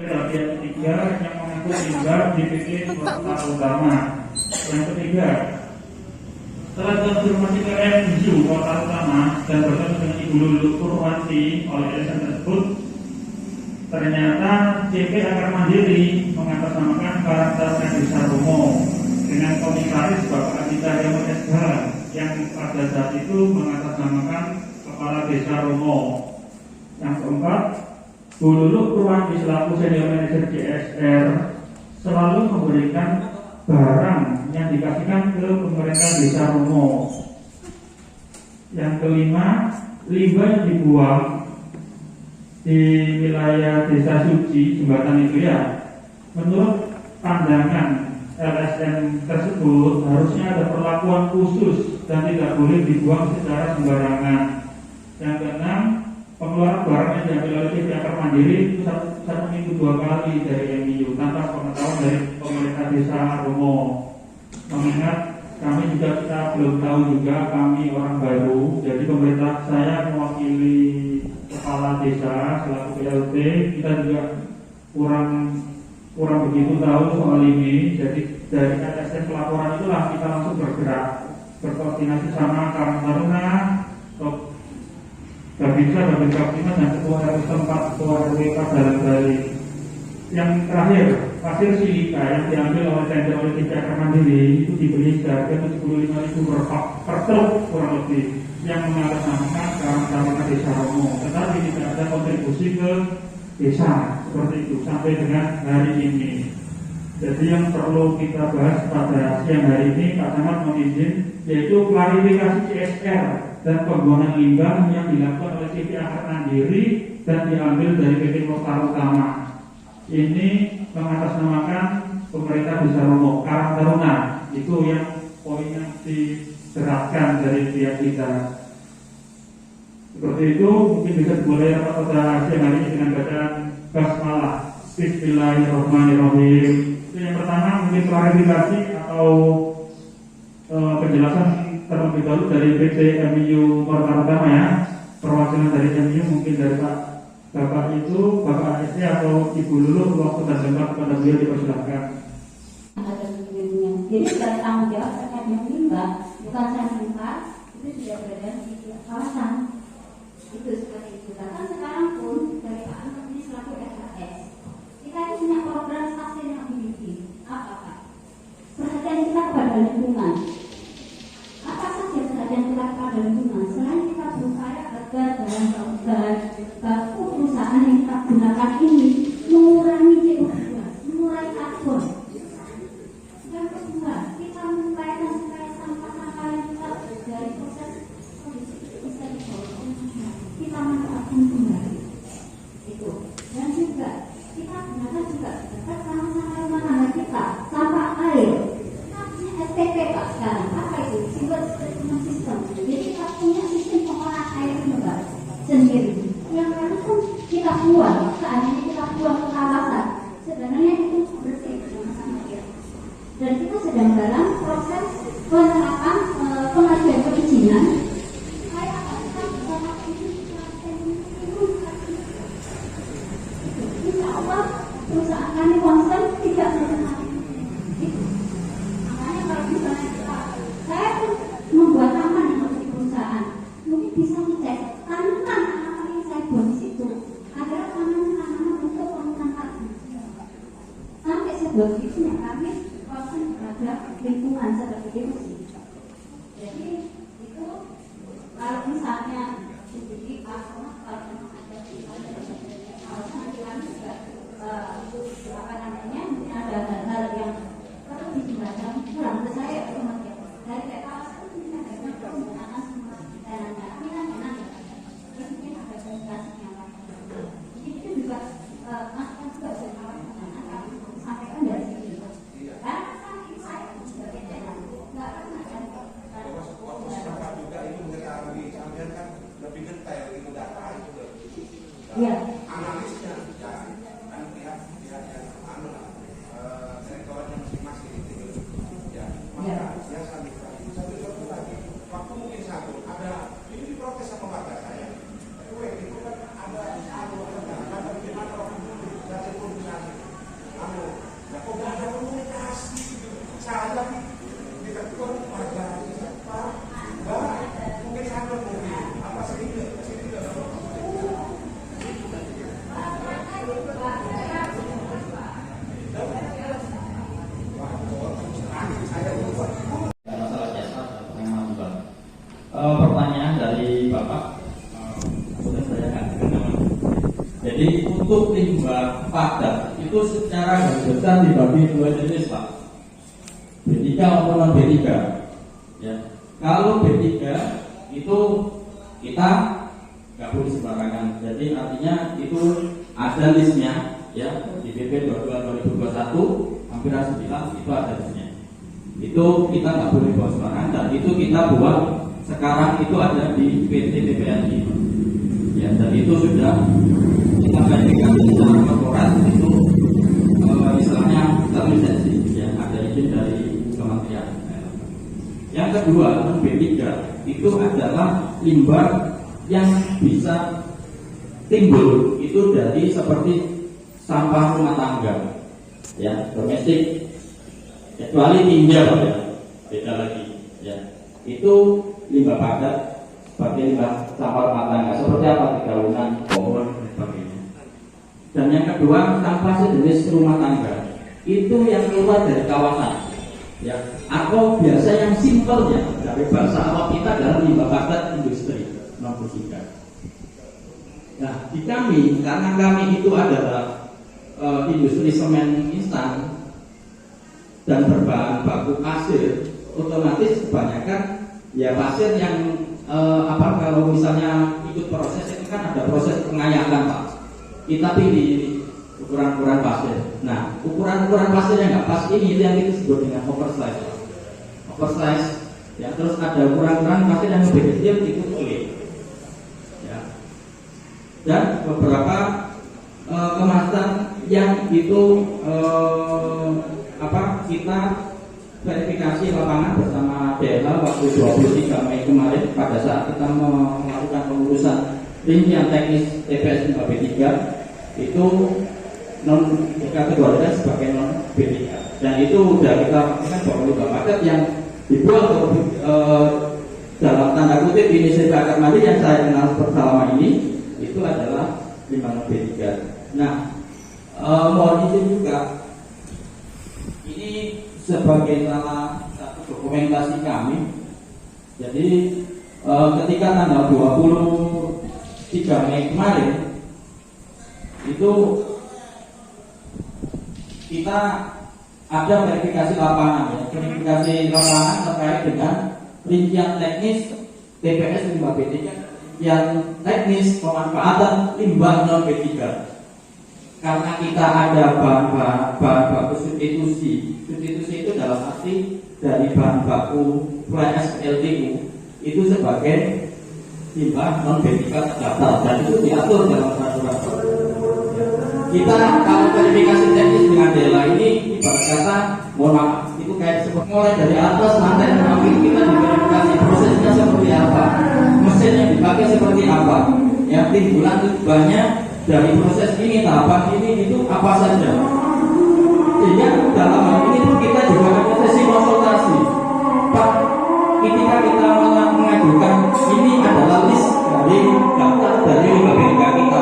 Yang ketiga, yang mengaku tinggal di PT Kota Utama. Yang ketiga, setelah konfirmasi ke MU Kota Utama dan bertemu dengan Ibu Lulu Purwanti oleh LSM tersebut, ternyata CP Akar Mandiri mengatasnamakan karakter Desa Romo dengan komisaris Bapak Adita Yono SH yang pada saat itu mengatasnamakan Kepala Desa Romo. Yang keempat, Bu Lulu Purwanti selaku senior manager CSR selalu memberikan barang yang dikasihkan ke pemerintah Desa Romo. Yang kelima, limbah yang dibuang di wilayah Desa Suci Jembatan itu ya, menurut pandangan LSM tersebut harusnya ada perlakuan khusus dan tidak boleh dibuang secara sembarangan. Yang keenam, pengeluaran barang yang diambil oleh PT Akar Mandiri itu satu minggu 2 kali dari MIU tanpa pengetahuan dari pemerintah Desa Romo. Mengingat kami juga kita belum tahu juga, kami orang baru, jadi pemerintah saya mewakili kepala desa selaku PLT, kita juga kurang begitu tahu soal ini. Jadi dari LSM pelaporan itulah kita langsung bergerak, berkoordinasi sama Karang Taruna, Babinsa, Babinsa Optimas, dan Ketua RW setempat, Ketua RW Dalam Bali. Yang terakhir, pasir silika yang diambil oleh tender oleh PT Akar Mandiri itu dibeli harga 75.000 per truk kurang lebih, yang mengatasnamakan Karang Taruna Desa Romo, tetapi tidak ada kontribusi ke desa seperti itu sampai dengan hari ini. Jadi yang perlu kita bahas pada siang hari ini, Pak Camat mohon izin, yaitu klarifikasi CSR dan pembuangan limbah yang dilakukan oleh PT Akar Mandiri dan diambil dari PT Kota Utama. Ini mengatasnamakan pemerintah Desa Romo, Karang Taruna. Itu yang poin yang diterapkan dari pihak kita. Seperti itu, mungkin bisa dimulai rapat pada siang hari ini dengan bacaan basmalah. Bismillahirrahmanirrahim. Itu yang pertama, mungkin klarifikasi atau penjelasan terlebih dahulu dari PT MIU Kota Utama ya. Perwakilan dari MIU mungkin dari Bapak itu, Bapak ASD atau Ibu Lulu, waktu dan tempat kepada beliau dipersilakan. Jadi sebagai tanggung jawab terkait dengan limbah, bukan saya minta, itu tidak berada di kawasan. Itu seperti itu. Bahkan sekarang pun dari Pak Menteri selaku SHS, kita itu punya program sustainability. Apa Pak? Perhatian kita kepada lingkungan. Apa saja perhatian kita kepada lingkungan? Selain kita berupaya agar bahan baku perusahaan yang kita gunakan ini mengurangi CO2, mengurangi karbon. Yang kedua, kita mengupayakan supaya sampah-sampah yang kita dari proses produksi bisa dibawa ke masyarakat. Kita manfaatkan kembali. Itu. Dan juga kita gunakan juga sampah-sampah rumah tangga kita, sampah air. Kita punya SPP Pak sekarang. Apa itu? Sewage treatment system. Jadi kita punya sistem pengolahan air Mbak sendiri. Yang lalu pun kita buang, seandainya kita buang ke kawasan. Sebenarnya itu bersih sama dia. Dan kita sedang dalam proses penerapan pengajuan perizinan. Supaya kita bisa insya Allah perusahaan kami konsen tidak mengenai itu. Makanya kalau misalnya saya pun membuat taman untuk di perusahaan, mungkin bisa ngecek tanaman apa yang saya buat di situ agar tanaman untuk penggunaan karbon. Sampai saya buat itu yang kami konsen terhadap lingkungan seperti itu sih. Jadi itu kalau misalnya jadi kalau memang ada harus nanti kami juga apa namanya mungkin ada hal-hal yang perlu dijelasan kurang ke saya dari kayak kawasan ini ada penggunaan semua dan kami kan enak ya terus mungkin ada penjelasannya jadi itu juga masukan juga dari kawasan kami sampaikan dari sini karena kami saya sebagai channel nggak pernah ada juga ini mengetahui sampai kan padat itu secara garis besar dibagi dua jenis Pak, B3 maupun non B3 ya. Kalau B3 itu kita nggak boleh sembarangan, jadi artinya itu ada listnya ya, di PP 22 2021 hampir 9 itu ada listnya, itu kita nggak boleh buat sembarangan, dan itu kita buat sekarang itu ada di PT PPLI ya, dan itu sudah kita verifikasi secara korporat, itu istilahnya terlisensi ya, ada izin dari kementerian. Yang kedua, non B3 itu adalah limbah yang bisa timbul itu dari seperti sampah rumah tangga ya, domestik, kecuali tinja ya, beda lagi ya, itu limbah padat seperti limbah sampah rumah tangga seperti apa, dedaunan, pohon dan sebagainya. Dan yang kedua, sampah sejenis rumah tangga itu yang keluar dari kawasan ya, atau biasa yang simpelnya dari bahasa awam kita adalah limbah padat industri non B3. Nah, di kami, karena kami itu adalah industri semen instan dan berbahan baku pasir, otomatis kebanyakan ya pasir yang kalau misalnya ikut proses itu kan ada proses pengayakan Pak. Kita pilih ukuran-ukuran pasir. Nah, ukuran-ukuran pasir yang nggak pas ini yang kita sebut dengan oversize. Oversize ya, terus ada ukuran-ukuran pasir yang lebih kecil itu boleh. Ya. Dan beberapa kemasan yang itu kita verifikasi lapangan bersama DLH waktu 23 Mei kemarin pada saat kita melakukan pengurusan rincian teknis TPS 5B3 itu non dikategorikan sebagai non B3, dan itu sudah kita pastikan bahwa limbah padat yang dibuat dalam tanda kutip inisiatif akar mandi yang saya kenal selama ini itu adalah limbah non B3. Nah, mohon izin juga ini sebagai salah satu dokumentasi kami. Jadi ketika tanggal 23 Mei kemarin itu kita ada verifikasi lapangan ya, verifikasi lapangan terkait dengan rincian teknis TPS 5B3 yang teknis pemanfaatan limbah non B3. Karena kita ada bahan baku substitusi itu dalam arti dari bahan baku fly ash LTU itu sebagai limbah non B3 terdaftar, dan itu diatur dalam peraturan. Kita kalau verifikasi teknis dengan DLA ini ibarat kata, mohon maaf, itu kayak seperti mulai dari atas lantai terakhir kita diverifikasi prosesnya seperti apa, mesin yang dipakai seperti apa, yang timbulan banyak dari proses ini, tahapan ini itu apa saja. Sehingga dalam hal ini pun kita juga ada sesi konsultasi. Pak, ketika kita mengajukan ini adalah list dari daftar dari limbah B3 kita,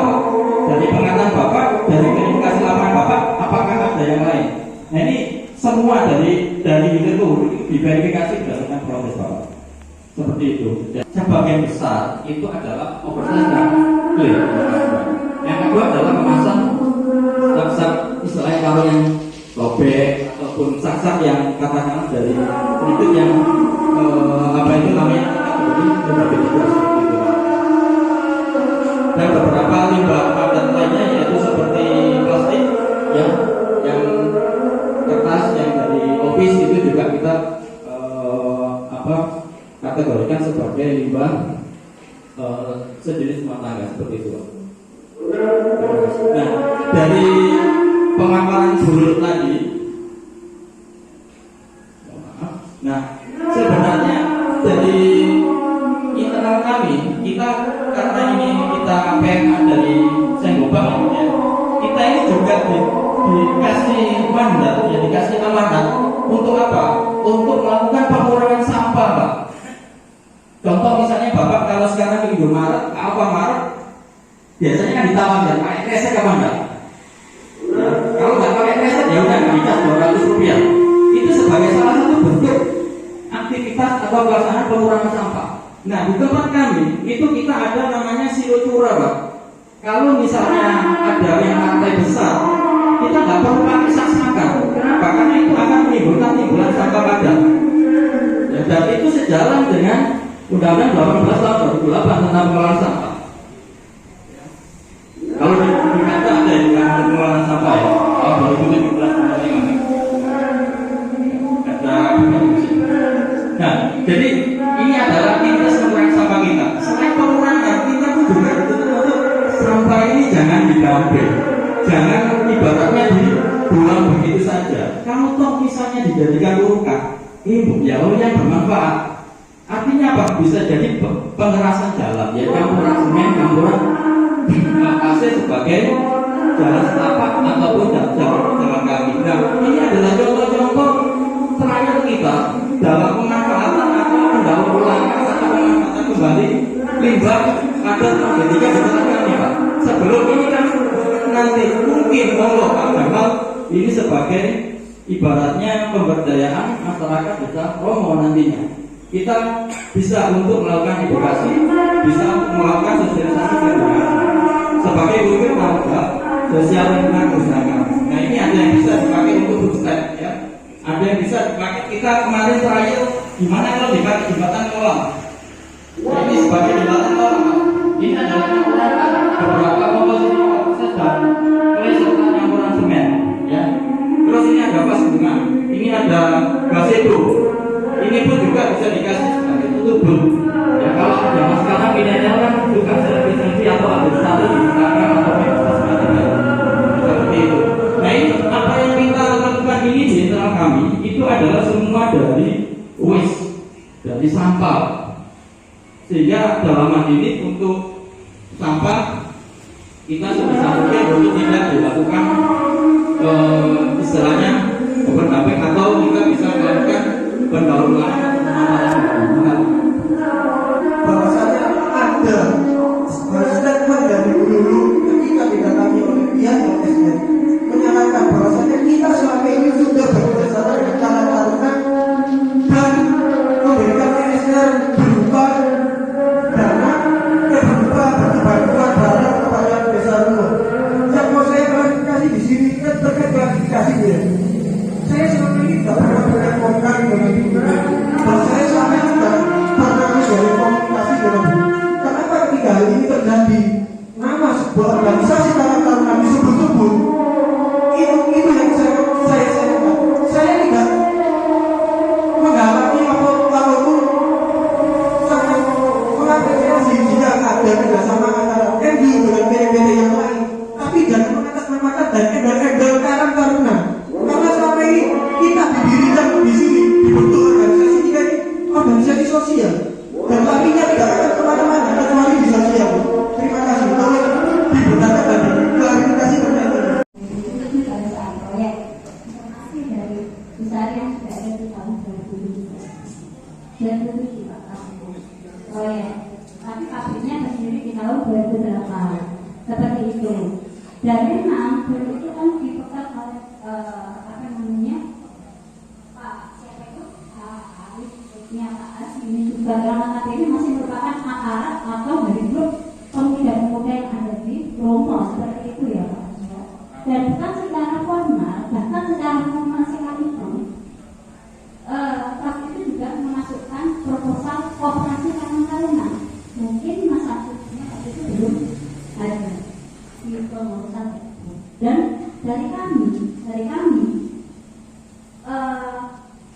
dari pengetahuan Bapak, dari verifikasi lapangan Bapak, apakah ada yang lain? Nah, ini semua dari itu diverifikasi berdasarkan proses Bapak. Seperti itu. Sebagian besar itu adalah oversize dan clear. Yang kedua adalah kemasan sak-sak, istilahnya kalau yang lobek ataupun sak-sak yang katakanlah dari itu yang itu namanya limbah B3 seperti itu. Dan beberapa limbah padat lainnya yaitu seperti plastik yang kertas yang dari office itu juga kita kategorikan sebagai limbah sejenis rumah tangga seperti itu. Nah, dari pemaparan bulut tadi, nah sebenarnya dari internal kami, kita karena ini kita PMA dari Senggobang ya, kita ini juga dikasih mandat, ya dikasih amanat untuk apa? Untuk melakukan pengurangan sampah, Pak. Contoh misalnya Bapak kalau sekarang ke Indomaret, ke Alfamart, biasanya kan ditawarkan pakai kresek apa enggak? Ya, kalau nggak pakai kresek ya udah nggak dikasih 200 rupiah. Itu sebagai salah satu bentuk aktivitas atau pelaksanaan pengurangan sampah. Nah, di tempat kami itu kita ada namanya silo curah, Pak. Kalau misalnya ada yang lantai besar sejalan dengan Undang-Undang 18 tahun 2008 tentang pengelolaan sampah. Kalau di kata ada yang pengelolaan sampah ya, tahun 2017 ada. Nah, jadi ini adalah aktivitas mengurangi sampah kita. Selain pengurangan, kita pun juga untuk sampah ini jangan digambil, jangan ibaratnya dibuang begitu saja. Kalau toh misalnya dijadikan urukan, ini ya yang bermanfaat. Artinya apa? Bisa jadi pengerasan jalan, ya campuran semen, campuran pasir sebagai jalan setapak ataupun jalan kaki. Nah, ini adalah contoh-contoh terakhir kita dalam pemanfaatan atau mendaur ulang atau pemanfaatan kembali limbah ada ketika di tengah kami, Pak. Sebelum ini kan nanti mungkin kalau ini sebagai ibaratnya pemberdayaan masyarakat desa Romo nantinya. Kita bisa untuk melakukan edukasi, bisa melakukan sosialisasi dan sebagai wujud tanggung sosial lingkungan usaha. Nah, ini ada yang bisa dipakai untuk bootstrap, ya. Ada yang bisa dipakai. Kita kemarin terakhir gimana kalau dipakai jembatan kolam. Nah, ini sebagai jembatan kolam. Ini adalah beberapa komposisi proses dan oleh serta campuran semen, ya. Terus ini ada vas bunga, ini ada gazebo. Ini pun juga bisa dikasih sebagai tutup. Ya, kalau zaman sekarang milenial kan juga sertifikasi atau ada status di Instagram atau medsos macamnya seperti itu. Nah, ini apa yang kita lakukan ini di internal kami itu adalah semua dari waste, dari sampah. Sehingga dalam hal ini untuk sampah kita sebisa mungkin untuk tidak dilakukan istilahnya open dumping atau kita bisa melakukan pendaur ulang bahwasanya ada statement dari dulu ketika didatangi oleh pihak LSM menyatakan bahwasanya kita selama ini sudah bekerjasama dengan cara taruhan dan memberikan LSM berupa dana berupa bantuan dana kepada desa Rumo. Yang mau saya klarifikasi di sini terkait klarifikasi ya. Saya selama ini tidak pernah berkomunikasi dengan ibu. Dan saya selama ini tidak pernah menjalin komunikasi dengan ibu. Kenapa ketika hal ini terjadi? Nama sebuah organisasi Karang Taruna disebut-sebut. Itu yang saya sayangkan. Saya tidak menghalangi walaupun sangat mengapresiasi jika ada kerjasama antara MU dengan PT-PT yang lain. Tapi jangan mengatas-namakan dan embel-embel Karang Taruna. Karena selama ini kita didirikan di sini dibentuk organisasi kita ini organisasi sosial dan larinya tidak akan kemana-mana kecuali di sosial. Terima kasih. Tolong dibenarkan dan diklarifikasi pernyataan. Itu juga soal proyek informasi dari besar yang sudah ada di tahun 2007 Pak proyek, tapi pabriknya berdiri di tahun 2008 seperti itu. Dan memang dulu itu kan dipegang oleh apa namanya Pak siapa itu Arifnya Pak As ini juga dalam ini masih merupakan aparat atau dari grup pemuda-pemuda yang ada di Romo seperti itu ya Pak. Dan bukan secara formal, bahkan secara formal sekalipun waktu itu juga memasukkan proposal kooperasi Karang Taruna. Mungkin masa waktu itu belum ada di pengurusan itu. Dan dari kami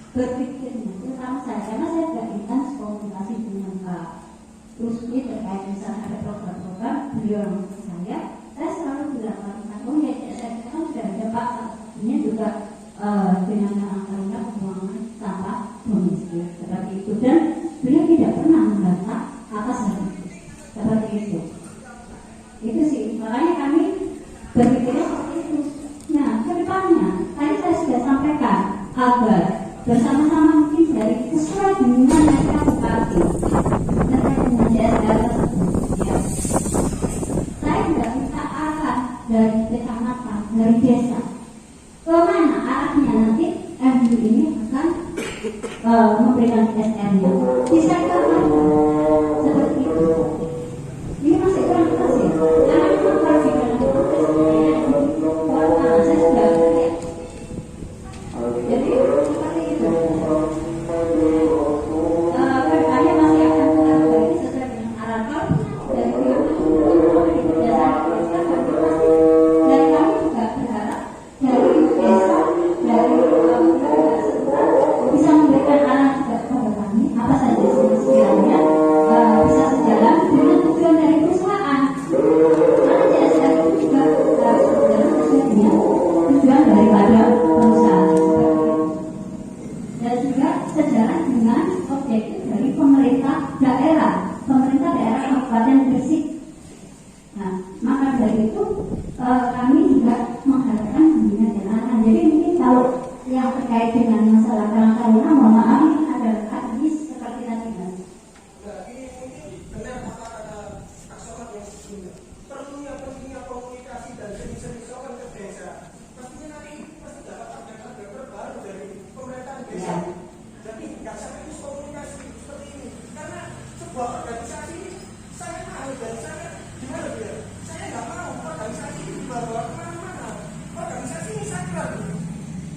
berpikirnya, terutama saya, karena saya tidak intens komunikasi dengan Pak Rusdi terkait misalnya ada program-program beliau menurut saya selalu bilang oh ya saya kan sudah ada Pak ini juga dengan Karang Taruna pembuangan sampah domestik seperti itu, dan beliau tidak pernah membantah atas hal itu seperti itu. Itu sih makanya kami berpikirnya seperti itu. Nah, kedepannya tadi saya sudah sampaikan agar bersama-sama mungkin dari sesuai dengan mereka bupati terkait dengan daerah tersebut. Ya. Saya tidak minta arah dari kecamatan, dari desa. Kemana arahnya nanti MU ini akan memberikan SR-nya. Bisa ke mana? Seperti itu. Ini masih kurang jelas ya. Karena memang kalau di dalam konteks saya sudah lihat. Jadi seperti itu.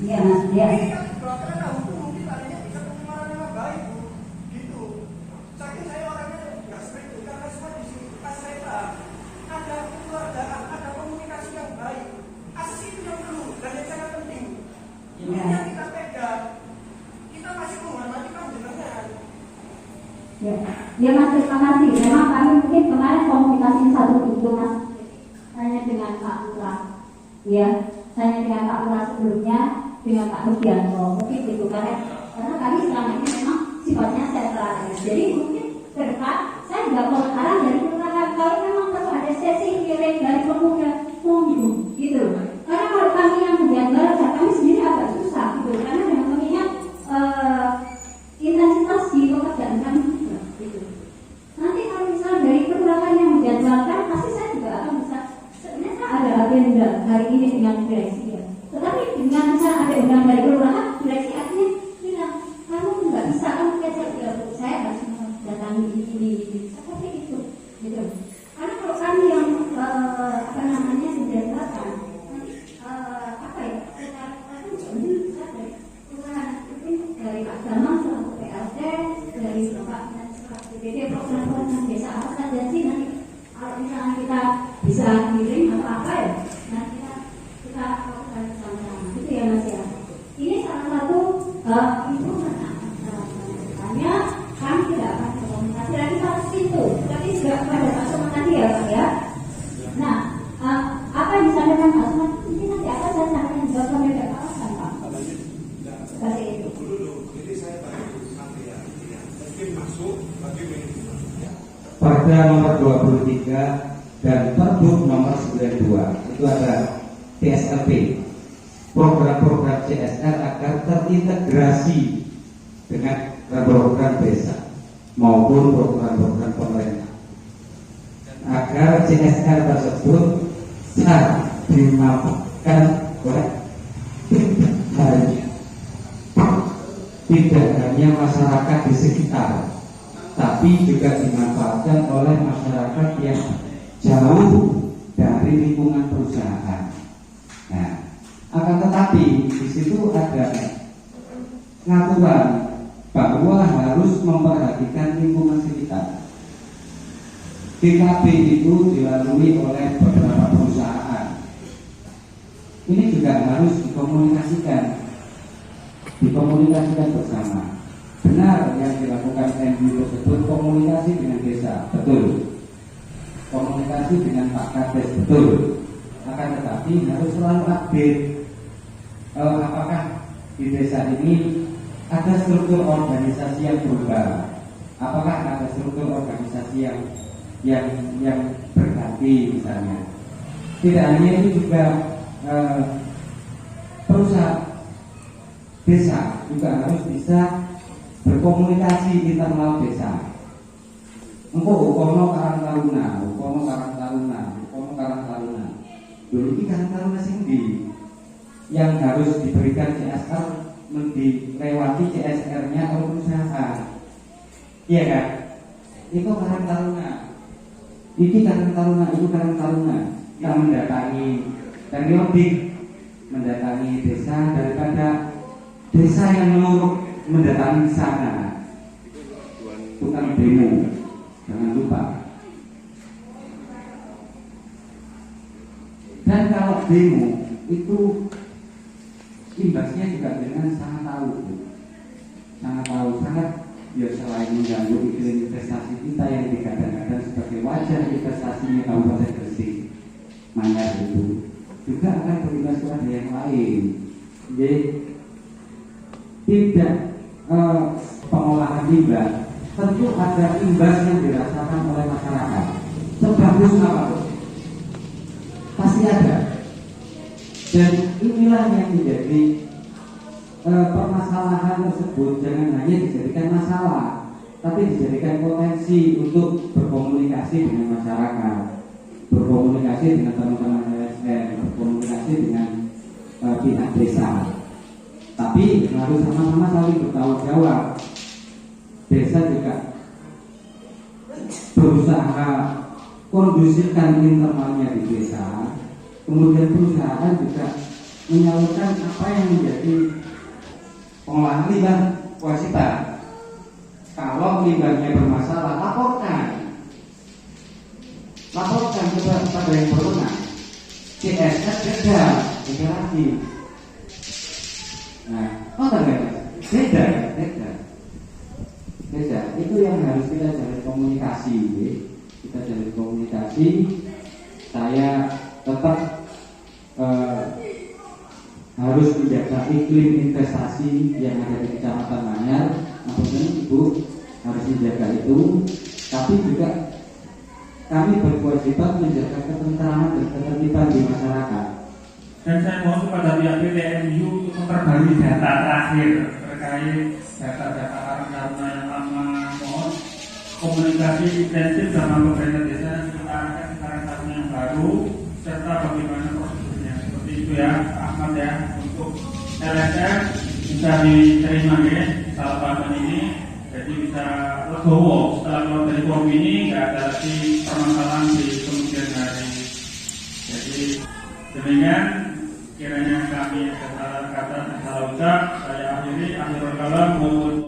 Iya mas, iya. Ini kan karena hukum mungkin tadinya bisa pencemaran nama baik, Bu. Gitu. Saking saya orangnya nggak seperti itu, karena semua di sini pas saya ada kekeluargaan, ada komunikasi yang baik. Asas itu yang perlu dan yang sangat penting. Ini Iya. yang kita pegang. Kita masih menghormati panjenengan. Ya, ya mas, terima kasih. Memang kami mungkin kemarin komunikasi satu itu mas, hanya dengan Pak Lurah, ya, hanya dengan Pak Lurah sebelumnya, dengan Pak Rubianto, mungkin gitu karena kami selama ini memang sifatnya sentral, ya. Jadi mungkin ke depan saya nggak mau sekarang dari kelurahan kalau memang perlu ada sesi kirim dari pemuda gitu. Karena kalau kami yang menjaga, kami sendiri agak susah gitu, karena memang mengingat intensitas di pekerjaan kami juga gitu. Nanti kalau misalnya dari kelurahan yang menjadwalkan, pasti saya juga akan bisa. Sebenarnya saya ada agenda hari ini dengan direksi ya. Tetapi dengan misalnya ada undang dari kelurahan, direksi akhirnya bilang kamu nggak bisa, kamu saya harus mendatangi ini seperti itu gitu. Karena kalau kami yang menjadwalkan nanti bisa dari kelurahan mungkin dari Pak Gamal selaku PLT, dari Bapak BPD program desa apa saja sih nanti kalau misalnya kita bisa kirim atau apa ya, nanti kita lakukan bersama-sama gitu ya mas ya. Ini salah satu itu hanya kami tidak akan berkomunikasi lagi satu situ, tapi juga pada Pak Suman tadi ya Pak ya. Nah apa yang disampaikan Pak Suman ini nanti akan saya sampaikan juga ke media kawasan Pak. Seperti itu. Jadi saya bantu nanti ya, mungkin masuk bagi Perda nomor 23 dan Pergub nomor 92 itu ada PSLP, program-program CSR agar terintegrasi dengan program desa maupun program-program pemerintah agar CSR tersebut sah dimakan oleh tidak hanya masyarakat di sekitar, tapi juga dimanfaatkan oleh masyarakat yang jauh dari lingkungan perusahaan. Nah, akan tetapi di situ ada pengaturan bahwa harus memperhatikan lingkungan sekitar. DKB itu dilalui oleh beberapa perusahaan. Ini juga harus dikomunikasikan bersama. Benar yang dilakukan MU tersebut komunikasi dengan desa, betul. Komunikasi dengan Pak Kades, betul. Akan tetapi harus selalu update apakah di desa ini ada struktur organisasi yang berubah, apakah ada struktur organisasi yang berganti misalnya. Tidak hanya itu juga perusahaan desa juga harus bisa berkomunikasi internal desa. Engkau ukono karang taruna. Dulu ini karang taruna singgi yang harus diberikan CSR dilewati CSR-nya oleh perusahaan. Iya kan? Itu karang taruna. Ini karang taruna, itu karang taruna yang mendatangi dan lebih mendatangi desa daripada desa yang mendatangi sana. Bukan demo, jangan lupa. Dan kalau demo itu imbasnya juga dengan sangat ya selain mengganggu iklim investasi kita yang digadang-gadang sebagai wajah investasinya Kabupaten Gresik, Manyar itu juga akan berimbas kepada yang lain. Jadi tidak pengolahan limbah tentu ada imbas yang dirasakan oleh masyarakat. Sebagus apapun pasti ada. Dan inilah yang menjadi permasalahan tersebut jangan hanya dijadikan masalah, tapi dijadikan potensi untuk berkomunikasi dengan masyarakat, berkomunikasi dengan teman-teman LSM, berkomunikasi dengan pihak desa. Tapi harus sama-sama saling bertanggung jawab. Desa juga berusaha kondusifkan internalnya di desa, kemudian perusahaan juga menyalurkan apa yang menjadi pengolahan limbah kewajiban. Kalau limbahnya bermasalah, laporkan kepada yang berwenang. CSR gagal lagi. Nah, beda. Itu yang harus kita jalin komunikasi. Kita jalin komunikasi. Saya tetap harus menjaga iklim investasi yang ada di Kecamatan Manyar. Maksudnya Ibu harus menjaga itu, tapi juga kami berkewajiban menjaga ketentraman dan ketertiban di masyarakat. Dan saya mohon kepada pihak PTMU untuk memperbarui data terakhir terkait data-data Karang Taruna yang lama. Mohon komunikasi intensif sama pemerintah desa sekitar Karang Taruna yang baru serta bagaimana prosedurnya. Seperti itu ya, Pak Ahmad ya, untuk LSM bisa diterima ya, salah pahaman ini. Jadi bisa legowo setelah keluar dari forum ini, nggak ada lagi permasalahan di kemudian hari. Jadi demikian kiranya kami kata salah ucap saya akhiri akhirul kalam.